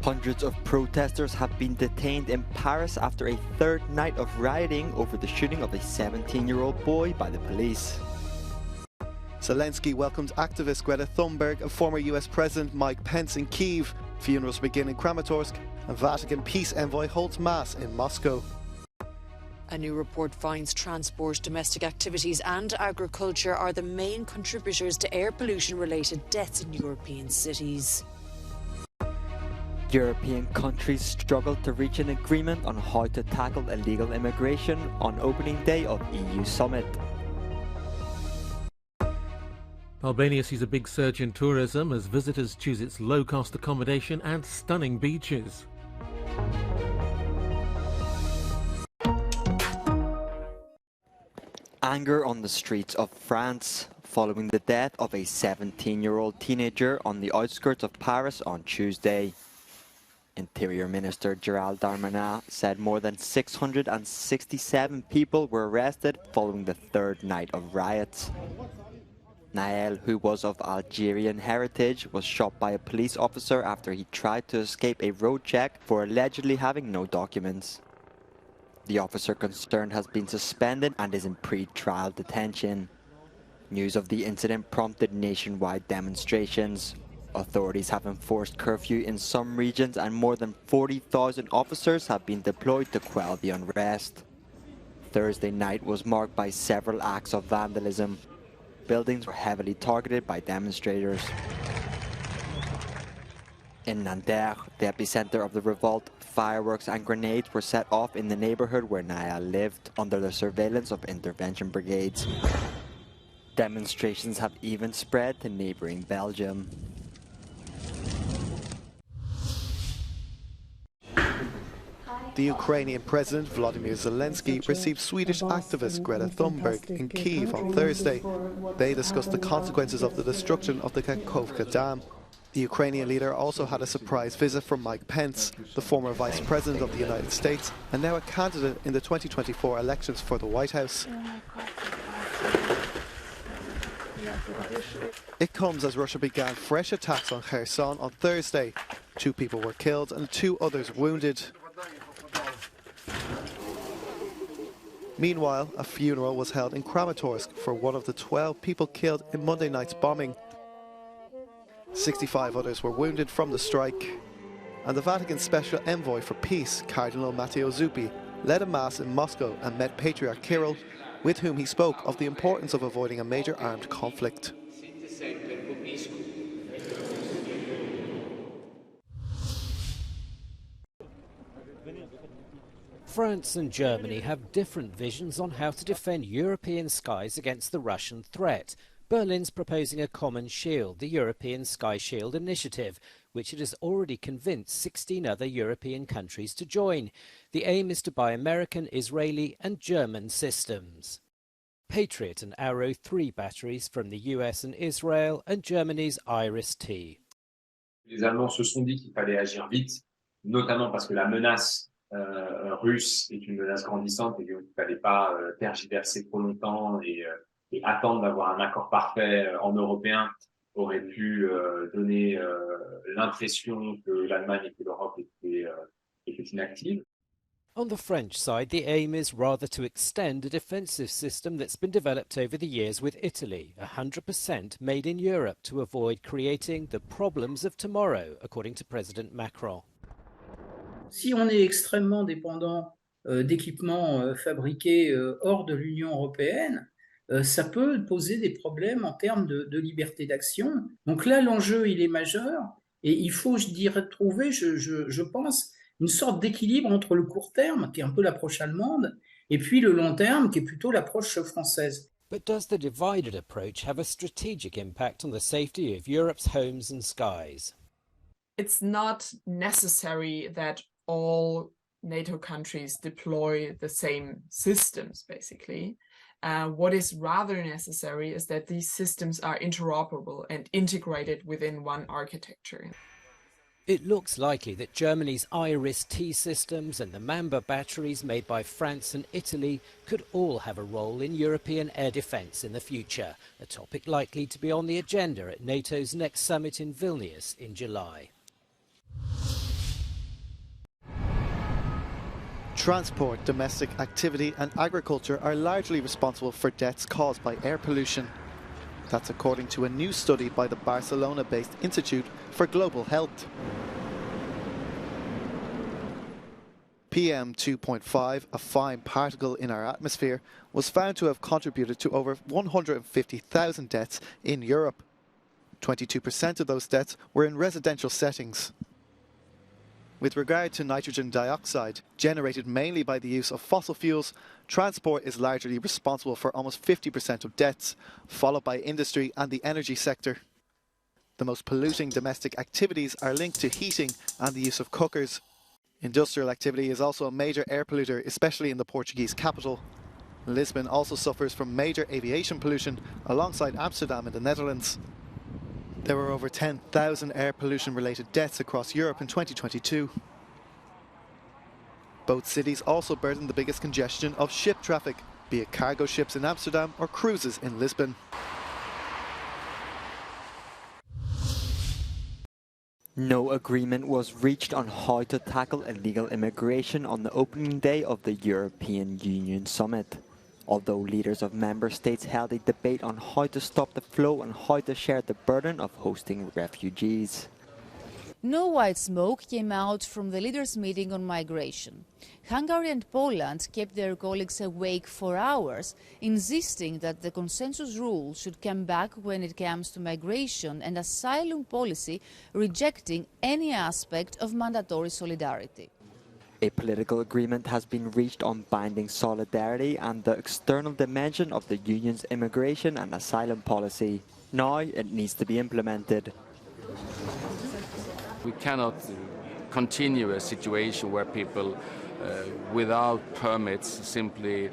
Hundreds of protesters have been detained in Paris after a third night of rioting over the shooting of a 17-year-old boy by the police. Zelensky welcomes activist Greta Thunberg and former US President Mike Pence in Kyiv. Funerals begin in Kramatorsk, and Vatican peace envoy holds mass in Moscow. A new report finds transport, domestic activities and agriculture are the main contributors to air pollution-related deaths in European cities. European countries struggle to reach an agreement on how to tackle illegal immigration on opening day of EU summit. Albania sees a big surge in tourism as visitors choose its low-cost accommodation and stunning beaches. Anger on the streets of France following the death of a 17-year-old teenager on the outskirts of Paris on Tuesday. Interior Minister Gérald Darmanin said more than 667 people were arrested following the third night of riots. Nael, who was of Algerian heritage, was shot by a police officer after he tried to escape a road check for allegedly having no documents. The officer concerned has been suspended and is in pre-trial detention. News of the incident prompted nationwide demonstrations. Authorities have enforced curfew in some regions and more than 40,000 officers have been deployed to quell the unrest. Thursday night was marked by several acts of vandalism. Buildings were heavily targeted by demonstrators. In Nanterre, the epicenter of the revolt, fireworks and grenades were set off in the neighborhood where Nael lived, under the surveillance of intervention brigades. Demonstrations have even spread to neighboring Belgium. The Ukrainian President Volodymyr Zelensky received Swedish activist Greta Thunberg in Kyiv on Thursday. They discussed the consequences of the destruction of the Kakhovka Dam. The Ukrainian leader also had a surprise visit from Mike Pence, the former Vice President of the United States and now a candidate in the 2024 elections for the White House. It comes as Russia began fresh attacks on Kherson on Thursday. 2 people were killed and 2 others wounded. Meanwhile, a funeral was held in Kramatorsk for one of the 12 people killed in Monday night's bombing. 65 others were wounded from the strike. And the Vatican's special envoy for peace, Cardinal Matteo Zuppi, led a mass in Moscow and met Patriarch Kirill, with whom he spoke of the importance of avoiding a major armed conflict. France and Germany have different visions on how to defend European skies against the Russian threat. Berlin's proposing a common shield, the European Sky Shield Initiative, which it has already convinced 16 other European countries to join. The aim is to buy American, Israeli and German systems. Patriot and Arrow 3 batteries from the US and Israel, and Germany's Iris-T. Les Allemands se sont dit qu'il fallait agir vite, notamment parce que la menace russe est une menace grandissante et qu'il ne fallait pas tergiverser trop longtemps et attendre d'avoir un accord parfait en européen aurait pu donner l'impression que l'Allemagne et que l'Europe étaient inactives. On the French side, the aim is rather to extend a defensive system that's been developed over the years with Italy, 100% made in Europe, to avoid creating the problems of tomorrow, according to President Macron. Si on est extrêmement dépendant d'équipements fabriqués hors de l'Union européenne, ça peut poser des problèmes en termes de liberté d'action. Donc là, l'enjeu, il est majeur et il faut, je dirais, trouver, je pense, une sorte d'équilibre entre le court terme, qui est un peu l'approche allemande, et puis le long terme, qui est plutôt l'approche française. But does the divided approach have a strategic impact on the safety of Europe's homes and skies? It's not necessary that all NATO countries deploy the same systems, basically. What is rather necessary is that these systems are interoperable and integrated within one architecture. It looks likely that Germany's Iris-T systems and the Mamba batteries made by France and Italy could all have a role in European air defence in the future, a topic likely to be on the agenda at NATO's next summit in Vilnius in July. Transport, domestic activity and agriculture are largely responsible for deaths caused by air pollution. That's according to a new study by the Barcelona-based Institute for Global Health. PM 2.5, a fine particle in our atmosphere, was found to have contributed to over 150,000 deaths in Europe. 22% of those deaths were in residential settings. With regard to nitrogen dioxide, generated mainly by the use of fossil fuels, transport is largely responsible for almost 50% of deaths, followed by industry and the energy sector. The most polluting domestic activities are linked to heating and the use of cookers. Industrial activity is also a major air polluter, especially in the Portuguese capital. Lisbon also suffers from major aviation pollution alongside Amsterdam in the Netherlands. There were over 10,000 air pollution-related deaths across Europe in 2022. Both cities also burden the biggest congestion of ship traffic, be it cargo ships in Amsterdam or cruises in Lisbon. No agreement was reached on how to tackle illegal immigration on the opening day of the European Union summit. Although leaders of member states held a debate on how to stop the flow and how to share the burden of hosting refugees. No white smoke came out from the leaders' meeting on migration. Hungary and Poland kept their colleagues awake for hours, insisting that the consensus rule should come back when it comes to migration and asylum policy, rejecting any aspect of mandatory solidarity. A political agreement has been reached on binding solidarity and the external dimension of the Union's immigration and asylum policy. Now it needs to be implemented. We cannot continue a situation where people without permits simply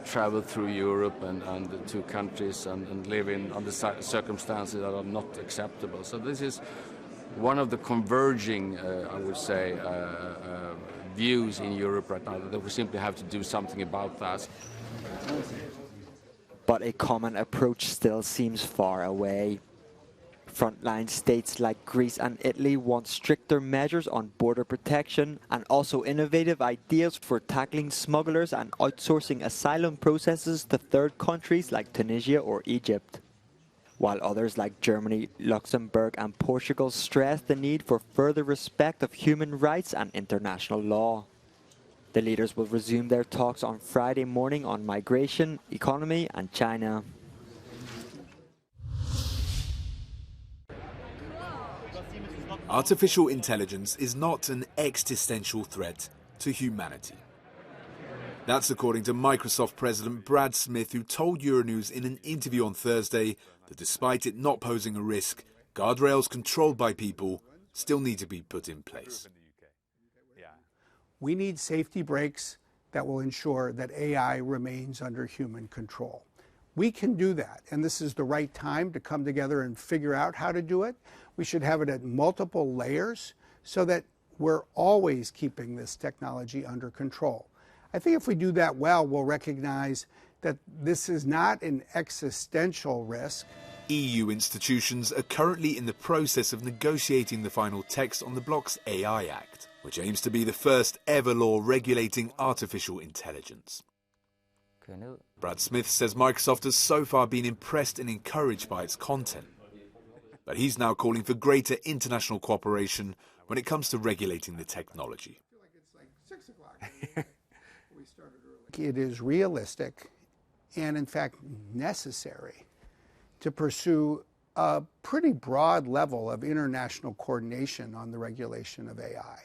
travel through Europe and to countries and live in under circumstances that are not acceptable. So this is one of the converging, I would say, views in Europe right now, that we simply have to do something about that. But a common approach still seems far away. Frontline states like Greece and Italy want stricter measures on border protection and also innovative ideas for tackling smugglers and outsourcing asylum processes to third countries like Tunisia or Egypt. While others like Germany, Luxembourg and Portugal stress the need for further respect of human rights and international law. The leaders will resume their talks on Friday morning on migration, economy and China. Artificial intelligence is not an existential threat to humanity. That's according to Microsoft President Brad Smith, who told Euronews in an interview on Thursday that despite it not posing a risk, guardrails controlled by people still need to be put in place. We need safety brakes that will ensure that AI remains under human control. We can do that, and this is the right time to come together and figure out how to do it. We should have it at multiple layers so that we're always keeping this technology under control. I think if we do that well, we'll recognize that this is not an existential risk. EU institutions are currently in the process of negotiating the final text on the bloc's AI Act, which aims to be the first ever law regulating artificial intelligence. Brad Smith says Microsoft has so far been impressed and encouraged by its content, but he's now calling for greater international cooperation when it comes to regulating the technology. It is realistic and, in fact, necessary to pursue a pretty broad level of international coordination on the regulation of AI.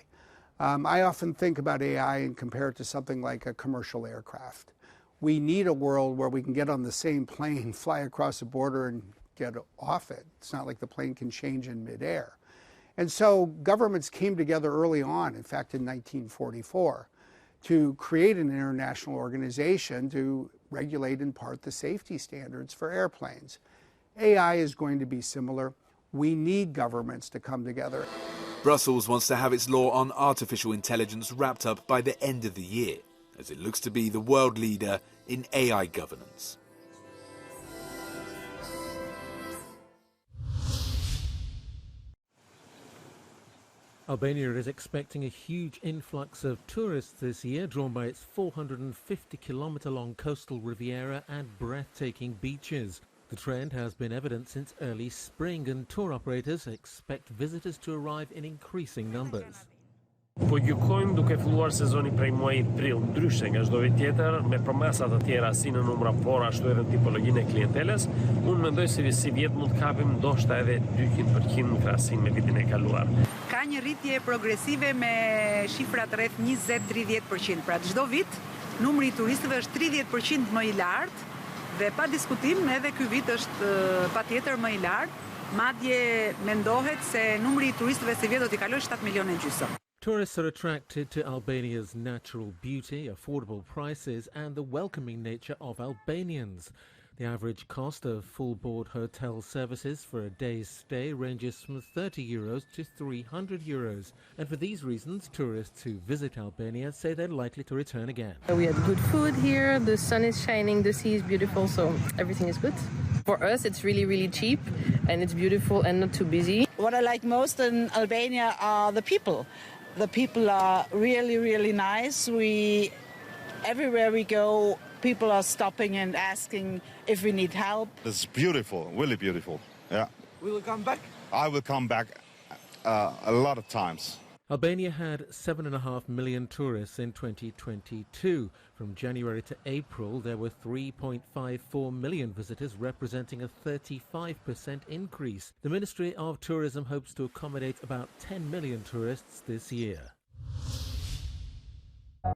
I often think about AI and compare it to something like a commercial aircraft. We need a world where we can get on the same plane, fly across the border, and get off it. It's not like the plane can change in midair. And so governments came together early on, in fact, in 1944, to create an international organization to regulate in part the safety standards for airplanes. AI is going to be similar. We need governments to come together. Brussels wants to have its law on artificial intelligence wrapped up by the end of the year, as it looks to be the world leader in AI governance. Albania is expecting a huge influx of tourists this year, drawn by its 450-kilometre-long coastal Riviera and breathtaking beaches. The trend has been evident since early spring, and tour operators expect visitors to arrive in increasing numbers. Po gjykojmë duke filluar sezoni prej muajit prill, ndryshe nga çdo vit tjetër, me promesa të tjera si në numra por ashtu edhe në tipologjinë e klienteles, unë mendoj se si vjet mund të kapim ndoshta edhe 200% në krahasim me vitin e kaluar. Ka një rritje progresive me shifrat rreth 20-30%. Pra çdo vit numri I turistëve është 30% më I lartë dhe pa diskutim edhe ky vit është patjetër më I lartë. Madje mendohet se numri I turistëve se vjet do t'i kalojë 7 milionë e gjysmë. Tourists are attracted to Albania's natural beauty, affordable prices and the welcoming nature of Albanians. The average cost of full-board hotel services for a day's stay ranges from €30 to €300. And for these reasons, tourists who visit Albania say they're likely to return again. We had good food here, the sun is shining, the sea is beautiful, so everything is good. For us, it's really, really cheap and it's beautiful and not too busy. What I like most in Albania are the people. The people are really, really nice. Everywhere we go, people are stopping and asking if we need help. It's beautiful, really beautiful. Yeah. Will you come back? I will come back a lot of times. Albania had 7.5 million tourists in 2022. From January to April, there were 3.54 million visitors, representing a 35% increase. The Ministry of Tourism hopes to accommodate about 10 million tourists this year.